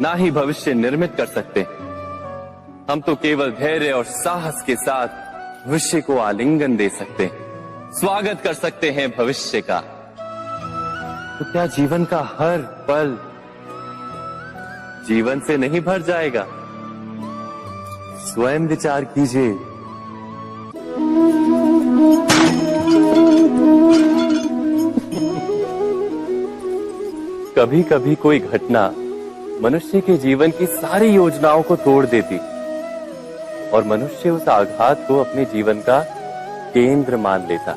ना ही भविष्य निर्मित कर सकते। हम तो केवल धैर्य और साहस के साथ भविष्य को आलिंगन दे सकते, स्वागत कर सकते हैं भविष्य का। तो क्या जीवन का हर पल जीवन से नहीं भर जाएगा? स्वयं विचार कीजिए। कभी कभी कोई घटना मनुष्य के जीवन की सारी योजनाओं को तोड़ देती और मनुष्य उस आघात को अपने जीवन का केंद्र मान लेता।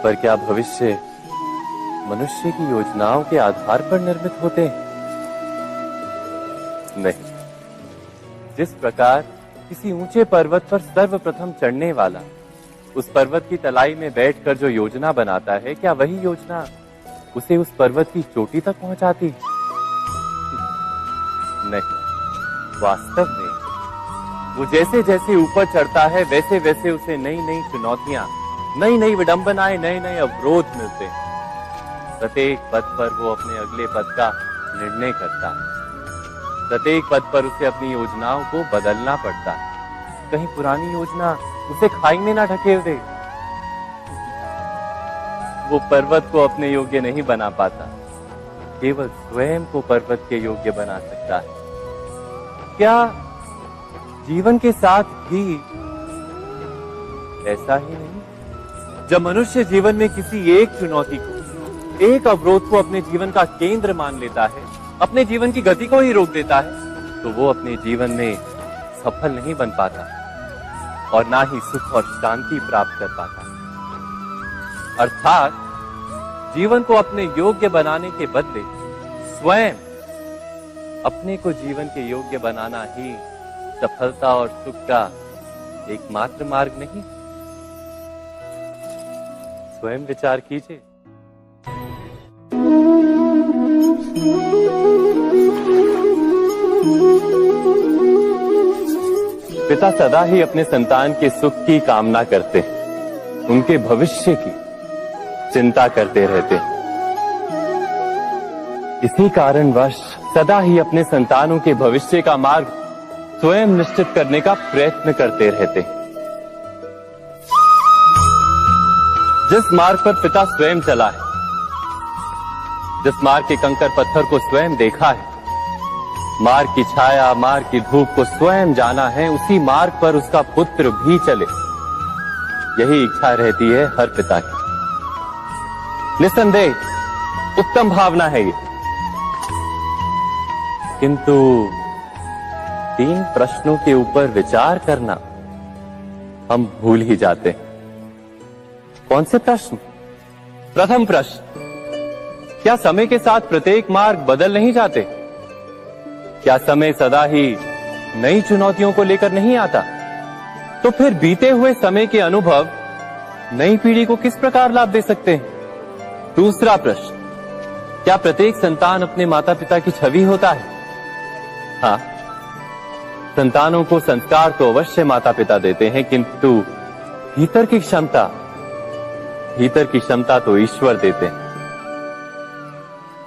पर क्या भविष्य मनुष्य की योजनाओं के आधार पर निर्मित होते हैं? नहीं। जिस प्रकार किसी ऊंचे पर्वत पर सर्वप्रथम चढ़ने वाला उस पर्वत की तलाई में बैठकर जो योजना बनाता है, क्या वही योजना उसे उस पर्वत की चोटी तक पहुंचाती है? नहीं। वास्तव में वो जैसे जैसे ऊपर चढ़ता है वैसे वैसे उसे नई नई चुनौतियां, नई नई विडंबनाएं, नए नए अवरोध मिलते हैं। प्रत्येक पद पर वो अपने अगले पद का निर्णय करता है। प्रत्येक पद पर उसे अपनी योजनाओं को बदलना पड़ता है। कहीं पुरानी योजना उसे खाई में ना ढकेल दे। वो पर्वत को अपने योग्य नहीं बना पाता, केवल स्वयं को पर्वत के योग्य बना सकता है। क्या जीवन के साथ भी ऐसा ही नहीं? जब मनुष्य जीवन में किसी एक चुनौती को, एक अवरोध को अपने जीवन का केंद्र मान लेता है, अपने जीवन की गति को ही रोक देता है, तो वो अपने जीवन में सफल नहीं बन पाता और ना ही सुख और शांति प्राप्त कर पाता। अर्थात जीवन को अपने योग्य बनाने के बदले स्वयं अपने को जीवन के योग्य बनाना ही सफलता और सुख का एकमात्र मार्ग नहीं। स्वयं विचार कीजिए। पिता सदा ही अपने संतान के सुख की कामना करते हैं, उनके भविष्य की चिंता करते रहते हैं। इसी कारणवश सदा ही अपने संतानों के भविष्य का मार्ग स्वयं निश्चित करने का प्रयत्न करते रहते हैं। जिस मार्ग पर पिता स्वयं चला है, जिस मार्ग के कंकर पत्थर को स्वयं देखा है, मार्ग की छाया, मार्ग की धूप को स्वयं जाना है, उसी मार्ग पर उसका पुत्र भी चले, यही इच्छा रहती है हर पिता की। निस्संदेह उत्तम भावना है ये, किंतु 3 प्रश्नों के ऊपर विचार करना हम भूल ही जाते हैं। कौन से प्रश्न? प्रथम प्रश्न, क्या समय के साथ प्रत्येक मार्ग बदल नहीं जाते? क्या समय सदा ही नई चुनौतियों को लेकर नहीं आता? तो फिर बीते हुए समय के अनुभव नई पीढ़ी को किस प्रकार लाभ दे सकते हैं? दूसरा प्रश्न, क्या प्रत्येक संतान अपने माता पिता की छवि होता है? हाँ, संतानों को संस्कार तो अवश्य माता पिता देते हैं, किंतु भीतर की क्षमता तो ईश्वर देते हैं।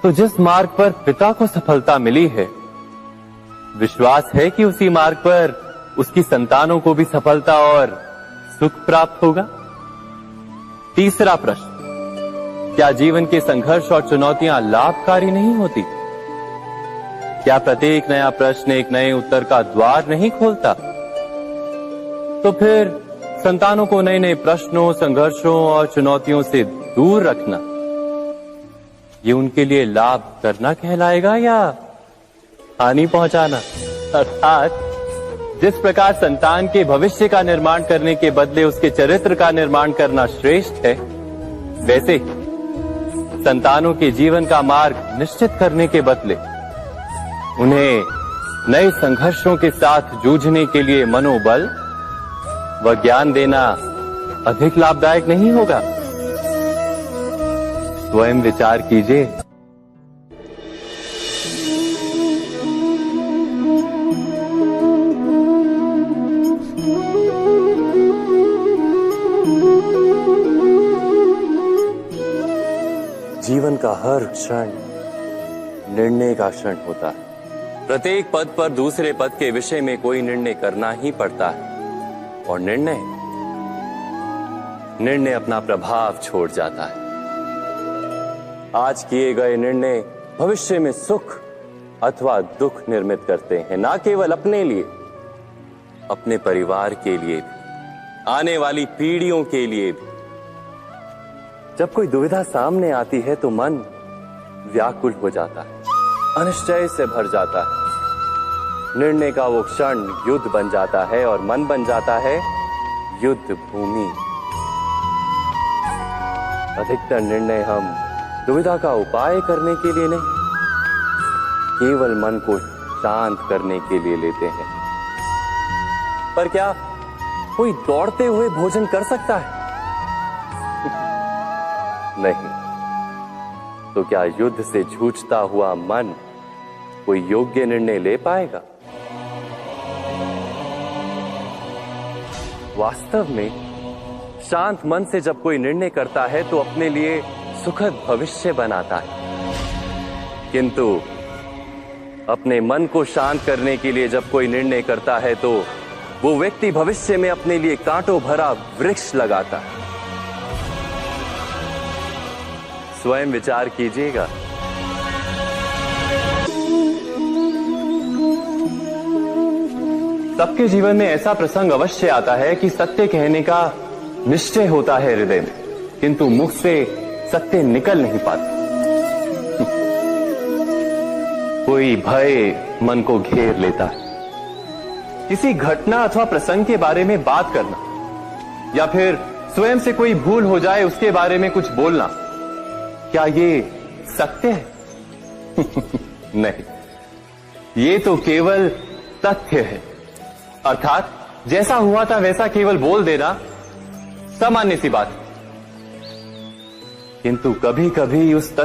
तो जिस मार्ग पर पिता को सफलता मिली है, विश्वास है कि उसी मार्ग पर उसकी संतानों को भी सफलता और सुख प्राप्त होगा। तीसरा प्रश्न, क्या जीवन के संघर्ष और चुनौतियां लाभकारी नहीं होती? क्या प्रत्येक नया प्रश्न एक नए उत्तर का द्वार नहीं खोलता? तो फिर संतानों को नए नए प्रश्नों, संघर्षों और चुनौतियों से दूर रखना, ये उनके लिए लाभ करना कहलाएगा या हानि पहुंचाना? अर्थात जिस प्रकार संतान के भविष्य का निर्माण करने के बदले उसके चरित्र का निर्माण करना श्रेष्ठ है, वैसे संतानों के जीवन का मार्ग निश्चित करने के बदले उन्हें नए संघर्षों के साथ जूझने के लिए मनोबल व ज्ञान देना अधिक लाभदायक नहीं होगा? स्वयं विचार कीजिए। जीवन का हर क्षण निर्णय का क्षण होता है। प्रत्येक पद पर दूसरे पद के विषय में कोई निर्णय करना ही पड़ता है और निर्णय अपना प्रभाव छोड़ जाता है। आज किए गए निर्णय भविष्य में सुख अथवा दुख निर्मित करते हैं, ना केवल अपने लिए, अपने परिवार के लिए भी, आने वाली पीढ़ियों के लिए भी। जब कोई दुविधा सामने आती है तो मन व्याकुल हो जाता है, अनिश्चय से भर जाता है। निर्णय का वो क्षण युद्ध बन जाता है और मन बन जाता है युद्ध भूमि। अधिकतर निर्णय हम दुविधा का उपाय करने के लिए नहीं, केवल मन को शांत करने के लिए लेते हैं। पर क्या कोई दौड़ते हुए भोजन कर सकता है? नहीं। तो क्या युद्ध से जूझता हुआ मन कोई योग्य निर्णय ले पाएगा? वास्तव में शांत मन से जब कोई निर्णय करता है तो अपने लिए सुखद भविष्य बनाता है, किंतु अपने मन को शांत करने के लिए जब कोई निर्णय करता है तो वो व्यक्ति भविष्य में अपने लिए कांटों भरा वृक्ष लगाता है। स्वयं विचार कीजिएगा। सबके जीवन में ऐसा प्रसंग अवश्य आता है कि सत्य कहने का निश्चय होता है हृदय में, किंतु मुख से सत्य निकल नहीं पाता। कोई भय मन को घेर लेता है। किसी घटना अथवा प्रसंग के बारे में बात करना या फिर स्वयं से कोई भूल हो जाए उसके बारे में कुछ बोलना, क्या ये सत्य है? नहीं, ये तो केवल तथ्य है। अर्थात जैसा हुआ था वैसा केवल बोल देना सामान्य सी बात है, किंतु कभी कभी उस